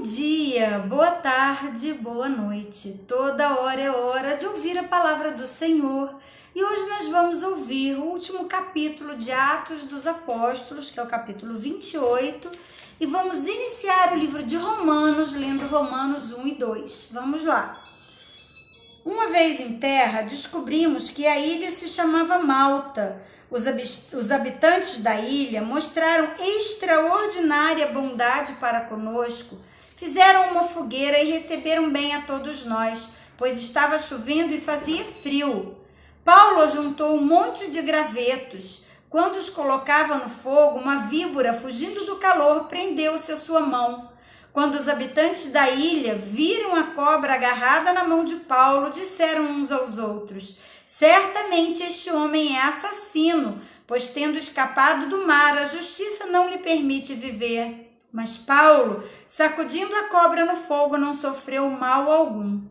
dia, boa tarde, boa noite. Toda hora é hora de ouvir a palavra do Senhor. E hoje nós vamos ouvir o último capítulo de Atos dos Apóstolos, que é o capítulo 28, e vamos iniciar o livro de Romanos, lendo Romanos 1 e 2. Vamos lá. Uma vez em terra, descobrimos que a ilha se chamava Malta. Os habitantes da ilha mostraram extraordinária bondade para conosco. Fizeram uma fogueira e receberam bem a todos nós, pois estava chovendo e fazia frio. Paulo juntou um monte de gravetos. Quando os colocava no fogo, uma víbora, fugindo do calor, prendeu-se à sua mão. Quando os habitantes da ilha viram a cobra agarrada na mão de Paulo, disseram uns aos outros: certamente este homem é assassino, pois tendo escapado do mar, a justiça não lhe permite viver. Mas Paulo, sacudindo a cobra no fogo, não sofreu mal algum.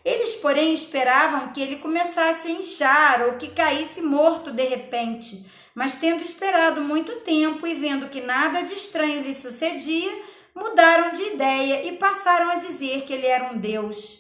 Eles, porém, esperavam que ele começasse a inchar ou que caísse morto de repente. Mas tendo esperado muito tempo e vendo que nada de estranho lhe sucedia, mudaram de ideia e passaram a dizer que ele era um deus.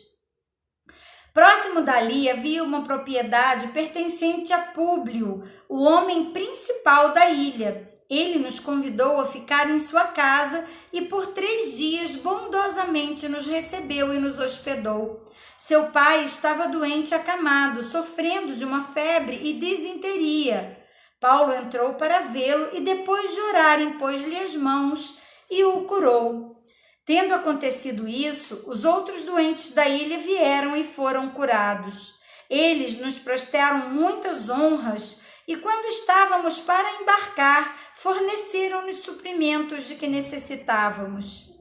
Próximo dali havia uma propriedade pertencente a Públio, o homem principal da ilha. Ele nos convidou a ficar em sua casa e por 3 dias bondosamente nos recebeu e nos hospedou. Seu pai estava doente acamado, sofrendo de uma febre e disenteria. Paulo entrou para vê-lo e depois de orar impôs-lhe as mãos e o curou. Tendo acontecido isso, os outros doentes da ilha vieram e foram curados. Eles nos prestaram muitas honras e, quando estávamos para embarcar, forneceram-nos suprimentos de que necessitávamos.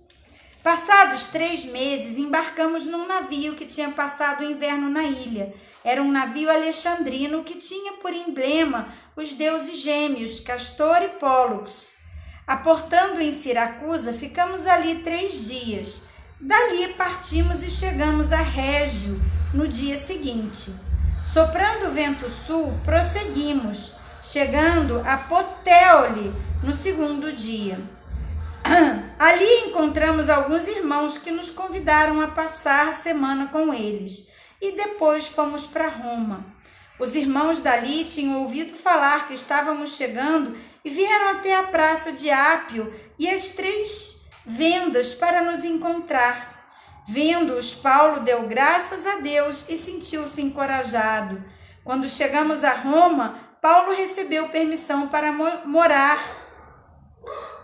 Passados 3 meses, embarcamos num navio que tinha passado o inverno na ilha. Era um navio alexandrino que tinha por emblema os deuses gêmeos, Castor e Pólux. Aportando em Siracusa, ficamos ali 3 dias. Dali partimos e chegamos a Régio no dia seguinte. Soprando o vento sul, prosseguimos, chegando a Puteoli no 2º dia. Ali encontramos alguns irmãos que nos convidaram a passar a semana com eles e depois fomos para Roma. Os irmãos dali tinham ouvido falar que estávamos chegando e vieram até a praça de Ápio e as 3 vendas para nos encontrar. Vendo-os, Paulo deu graças a Deus e sentiu-se encorajado. Quando chegamos a Roma, Paulo recebeu permissão para morar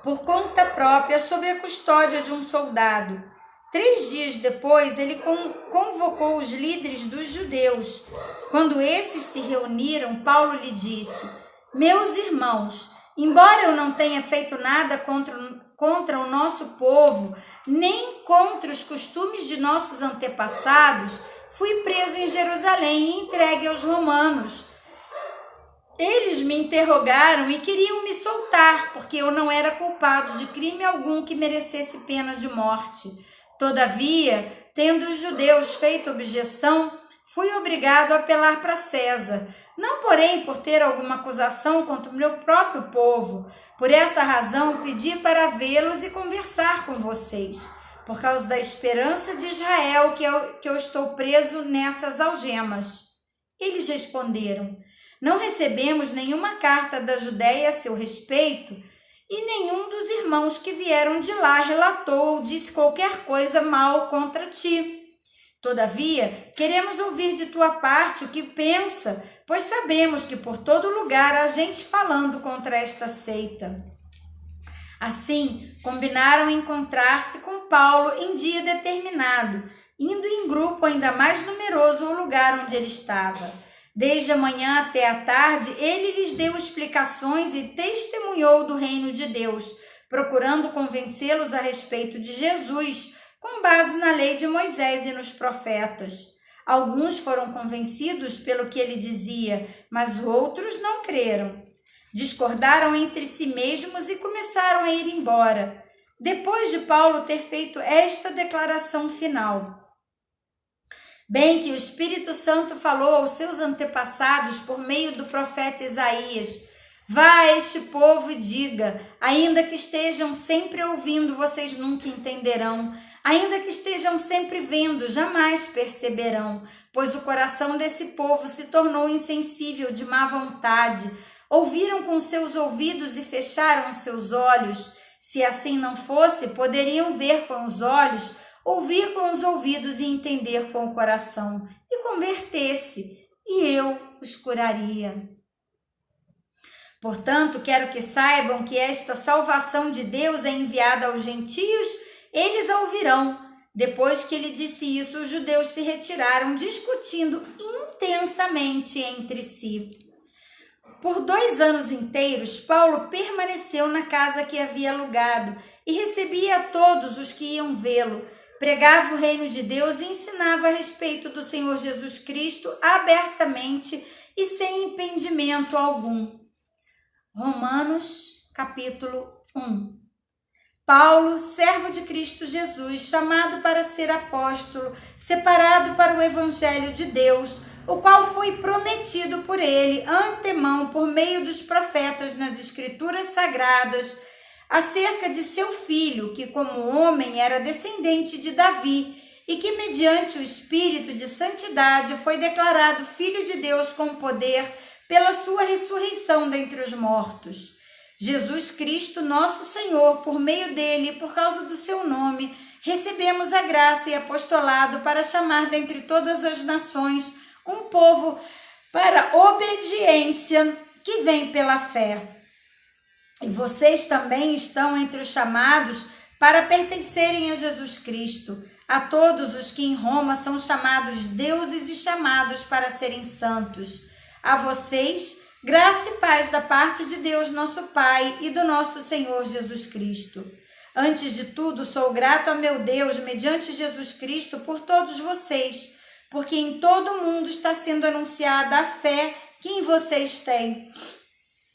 por conta própria sob a custódia de um soldado. 3 dias depois, ele convocou os líderes dos judeus. Quando esses se reuniram, Paulo lhe disse: meus irmãos, embora eu não tenha feito nada contra o nosso povo, nem contra os costumes de nossos antepassados, fui preso em Jerusalém e entregue aos romanos. Eles me interrogaram e queriam me soltar, porque eu não era culpado de crime algum que merecesse pena de morte. Todavia, tendo os judeus feito objeção, fui obrigado a apelar para César, não porém por ter alguma acusação contra o meu próprio povo. Por essa razão, pedi para vê-los e conversar com vocês, por causa da esperança de Israel que eu estou preso nessas algemas. Eles responderam: não recebemos nenhuma carta da Judéia a seu respeito, e nenhum dos irmãos que vieram de lá relatou ou disse qualquer coisa mal contra ti. Todavia, queremos ouvir de tua parte o que pensa, pois sabemos que por todo lugar há gente falando contra esta seita. Assim, combinaram encontrar-se com Paulo em dia determinado, indo em grupo ainda mais numeroso ao lugar onde ele estava. Desde a manhã até a tarde, ele lhes deu explicações e testemunhou do reino de Deus, procurando convencê-los a respeito de Jesus, com base na lei de Moisés e nos profetas. Alguns foram convencidos pelo que ele dizia, mas outros não creram. Discordaram entre si mesmos e começaram a ir embora, depois de Paulo ter feito esta declaração final: bem que o Espírito Santo falou aos seus antepassados por meio do profeta Isaías: Vá a este povo e diga: ainda que estejam sempre ouvindo, vocês nunca entenderão. Ainda que estejam sempre vendo, jamais perceberão, pois o coração desse povo se tornou insensível de má vontade. Ouviram com seus ouvidos e fecharam seus olhos. Se assim não fosse, poderiam ver com os olhos, ouvir com os ouvidos e entender com o coração, e converter-se, e eu os curaria. Portanto, quero que saibam que esta salvação de Deus é enviada aos gentios. Eles a ouvirão. Depois que ele disse isso, os judeus se retiraram, discutindo intensamente entre si. Por 2 anos inteiros, Paulo permaneceu na casa que havia alugado e recebia a todos os que iam vê-lo. Pregava o reino de Deus e ensinava a respeito do Senhor Jesus Cristo abertamente e sem impedimento algum. Romanos, capítulo 1. Paulo, servo de Cristo Jesus, chamado para ser apóstolo, separado para o evangelho de Deus, o qual foi prometido por ele antemão por meio dos profetas nas escrituras sagradas, acerca de seu filho, que como homem era descendente de Davi, e que mediante o Espírito de santidade foi declarado Filho de Deus com poder pela sua ressurreição dentre os mortos. Jesus Cristo, nosso Senhor, por meio dele e por causa do seu nome, recebemos a graça e apostolado para chamar dentre todas as nações um povo para obediência que vem pela fé. E vocês também estão entre os chamados para pertencerem a Jesus Cristo. A todos os que em Roma são chamados deuses e chamados para serem santos. A vocês, graça e paz da parte de Deus, nosso Pai, e do nosso Senhor Jesus Cristo. Antes de tudo, sou grato a meu Deus, mediante Jesus Cristo, por todos vocês, porque em todo o mundo está sendo anunciada a fé que em vocês têm.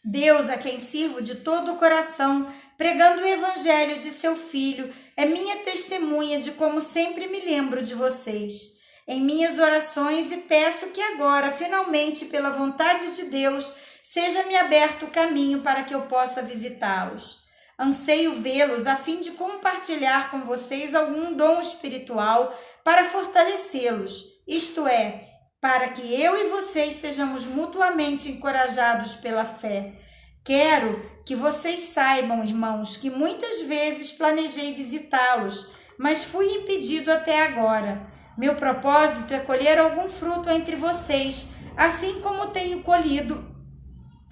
Deus, a quem sirvo de todo o coração, pregando o evangelho de seu Filho, é minha testemunha de como sempre me lembro de vocês em minhas orações e peço que agora, finalmente, pela vontade de Deus, seja-me aberto o caminho para que eu possa visitá-los. Anseio vê-los a fim de compartilhar com vocês algum dom espiritual para fortalecê-los, isto é, para que eu e vocês sejamos mutuamente encorajados pela fé. Quero que vocês saibam, irmãos, que muitas vezes planejei visitá-los, mas fui impedido até agora. Meu propósito é colher algum fruto entre vocês, assim como tenho colhido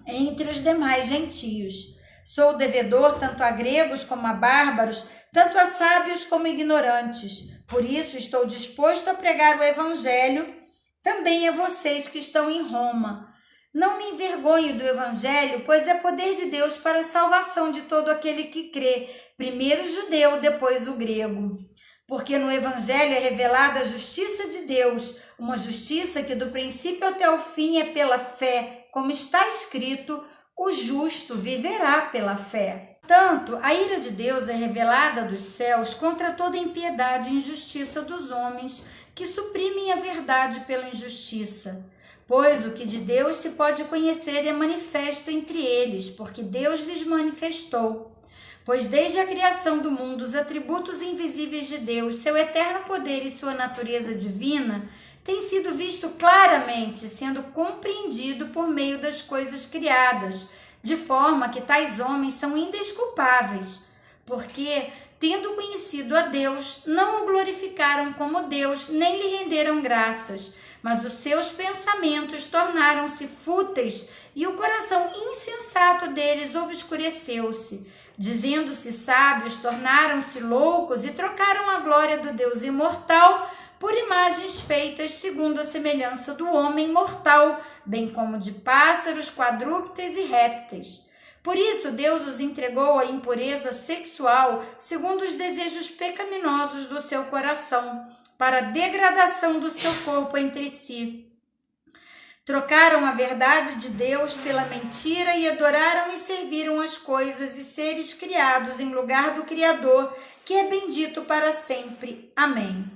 entre os demais gentios. Sou devedor tanto a gregos como a bárbaros, tanto a sábios como ignorantes. Por isso estou disposto a pregar o evangelho também a vocês que estão em Roma. Não me envergonho do evangelho, pois é poder de Deus para a salvação de todo aquele que crê, primeiro o judeu, depois o grego. Porque no evangelho é revelada a justiça de Deus, uma justiça que do princípio até o fim é pela fé, como está escrito, o justo viverá pela fé. Tanto a ira de Deus é revelada dos céus contra toda impiedade e injustiça dos homens que suprimem a verdade pela injustiça. Pois o que de Deus se pode conhecer é manifesto entre eles, porque Deus lhes manifestou. Pois desde a criação do mundo, os atributos invisíveis de Deus, seu eterno poder e sua natureza divina, têm sido visto claramente, sendo compreendido por meio das coisas criadas, de forma que tais homens são indesculpáveis, porque, tendo conhecido a Deus, não o glorificaram como Deus, nem lhe renderam graças, mas os seus pensamentos tornaram-se fúteis e o coração insensato deles obscureceu-se. Dizendo-se sábios, tornaram-se loucos e trocaram a glória do Deus imortal por imagens feitas segundo a semelhança do homem mortal, bem como de pássaros, quadrúpedes e répteis. Por isso, Deus os entregou à impureza sexual, segundo os desejos pecaminosos do seu coração, para a degradação do seu corpo entre si. Trocaram a verdade de Deus pela mentira e adoraram e serviram as coisas e seres criados em lugar do Criador, que é bendito para sempre. Amém.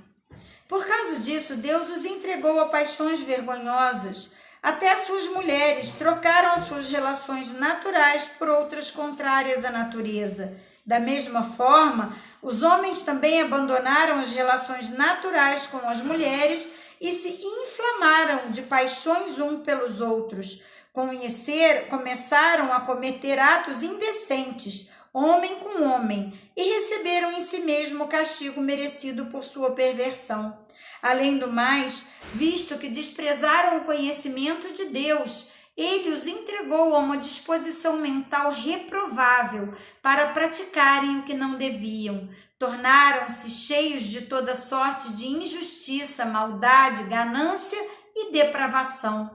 Por causa disso, Deus os entregou a paixões vergonhosas. Até as suas mulheres trocaram as suas relações naturais por outras contrárias à natureza. Da mesma forma, os homens também abandonaram as relações naturais com as mulheres e se inflamaram de paixões uns pelos outros. Começaram a cometer atos indecentes, homem com homem, e receberam em si mesmo o castigo merecido por sua perversão. Além do mais, visto que desprezaram o conhecimento de Deus, ele os entregou a uma disposição mental reprovável para praticarem o que não deviam. Tornaram-se cheios de toda sorte de injustiça, maldade, ganância e depravação.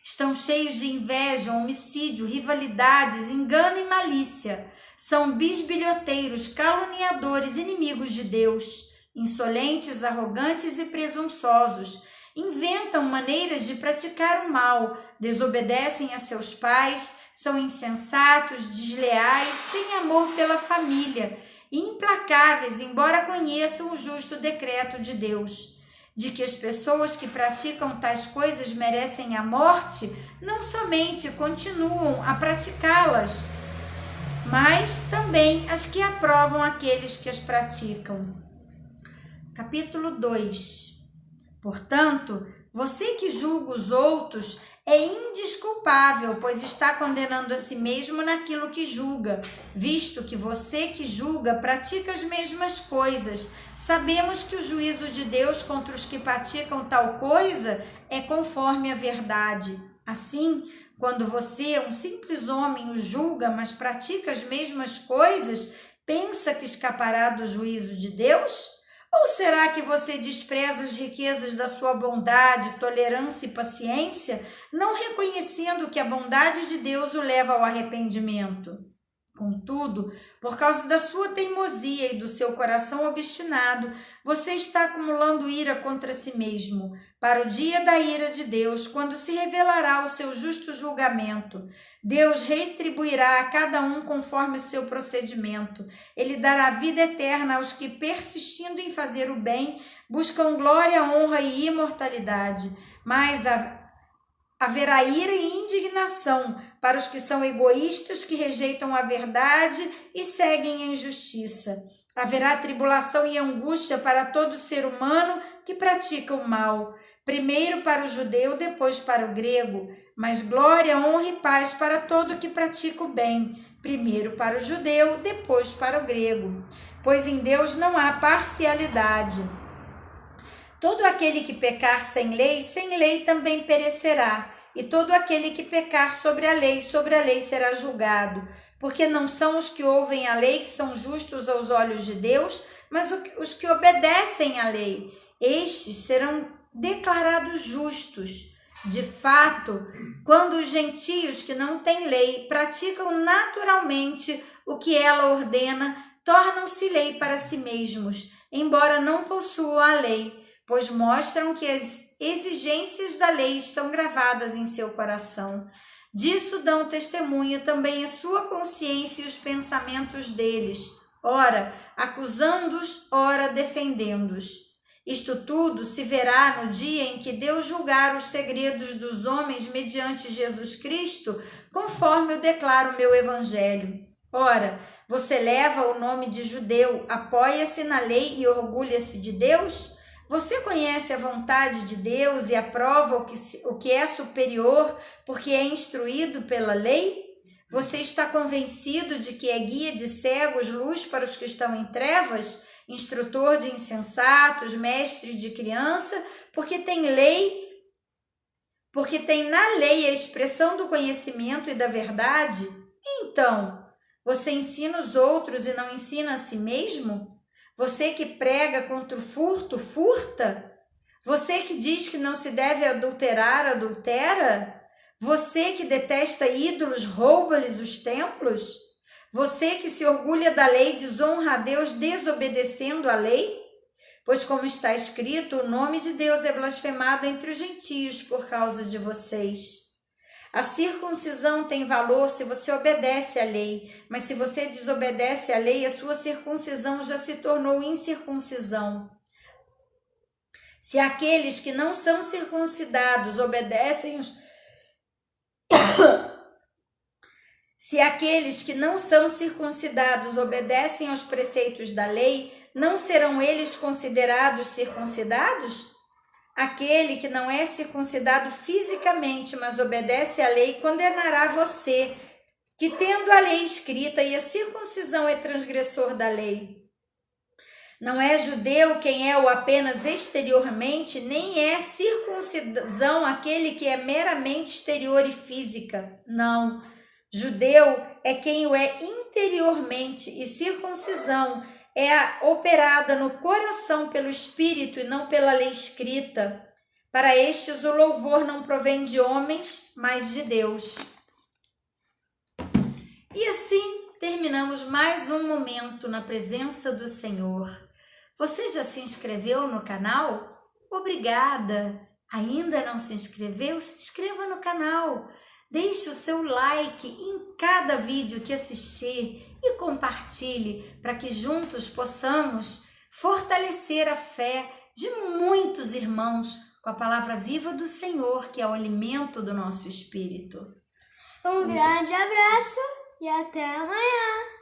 Estão cheios de inveja, homicídio, rivalidades, engano e malícia. São bisbilhoteiros, caluniadores, inimigos de Deus. Insolentes, arrogantes e presunçosos, inventam maneiras de praticar o mal, desobedecem a seus pais, são insensatos, desleais, sem amor pela família, implacáveis, embora conheçam o justo decreto de Deus. De que as pessoas que praticam tais coisas merecem a morte, não somente continuam a praticá-las, mas também as que aprovam aqueles que as praticam. Capítulo 2. Portanto, você que julga os outros é indesculpável, pois está condenando a si mesmo naquilo que julga, visto que você que julga pratica as mesmas coisas. Sabemos que o juízo de Deus contra os que praticam tal coisa é conforme a verdade. Assim, quando você, um simples homem, o julga, mas pratica as mesmas coisas, pensa que escapará do juízo de Deus? Ou será que você despreza as riquezas da sua bondade, tolerância e paciência, não reconhecendo que a bondade de Deus o leva ao arrependimento? Contudo, por causa da sua teimosia e do seu coração obstinado, você está acumulando ira contra si mesmo, para o dia da ira de Deus, quando se revelará o seu justo julgamento. Deus retribuirá a cada um conforme o seu procedimento. Ele dará vida eterna aos que, persistindo em fazer o bem, buscam glória, honra e imortalidade. Mas haverá ira e indignação para os que são egoístas, que rejeitam a verdade e seguem a injustiça. Haverá tribulação e angústia para todo ser humano que pratica o mal. Primeiro para o judeu, depois para o grego. Mas glória, honra e paz para todo que pratica o bem. Primeiro para o judeu, depois para o grego. Pois em Deus não há parcialidade. Todo aquele que pecar sem lei também perecerá. E todo aquele que pecar sobre a lei será julgado. Porque não são os que ouvem a lei que são justos aos olhos de Deus, mas os que obedecem à lei. Estes serão declarados justos. De fato, quando os gentios que não têm lei praticam naturalmente o que ela ordena, tornam-se lei para si mesmos, embora não possuam a lei, pois mostram que as exigências da lei estão gravadas em seu coração. Disso dão testemunho também a sua consciência e os pensamentos deles, ora acusando-os, ora defendendo-os. Isto tudo se verá no dia em que Deus julgar os segredos dos homens mediante Jesus Cristo, conforme eu declaro o meu evangelho. Ora, você leva o nome de judeu, apoia-se na lei e orgulha-se de Deus? Você conhece a vontade de Deus e aprova o que é superior porque é instruído pela lei? Você está convencido de que é guia de cegos, luz para os que estão em trevas, instrutor de insensatos, mestre de criança, porque tem na lei a expressão do conhecimento e da verdade? Então, você ensina os outros e não ensina a si mesmo? Você que prega contra o furto, furta? Você que diz que não se deve adulterar, adultera? Você que detesta ídolos, rouba-lhes os templos? Você que se orgulha da lei, desonra a Deus desobedecendo a lei? Pois como está escrito, o nome de Deus é blasfemado entre os gentios por causa de vocês. A circuncisão tem valor se você obedece à lei, mas se você desobedece à lei, a sua circuncisão já se tornou incircuncisão. Se aqueles que não são circuncidados obedecem Se aqueles que não são circuncidados obedecem aos preceitos da lei, não serão eles considerados circuncidados? Aquele que não é circuncidado fisicamente, mas obedece à lei, condenará você, que tendo a lei escrita e a circuncisão é transgressor da lei. Não é judeu quem é o apenas exteriormente, nem é circuncisão aquele que é meramente exterior e física. Não. Judeu é quem o é interiormente, e circuncisão é operada no coração pelo Espírito e não pela lei escrita. Para estes o louvor não provém de homens, mas de Deus. E assim terminamos mais um momento na presença do Senhor. Você já se inscreveu no canal? Obrigada! Ainda não se inscreveu? Se inscreva no canal. Deixe o seu like em cada vídeo que assistir e compartilhe para que juntos possamos fortalecer a fé de muitos irmãos com a palavra viva do Senhor, que é o alimento do nosso espírito. Um grande abraço e até amanhã!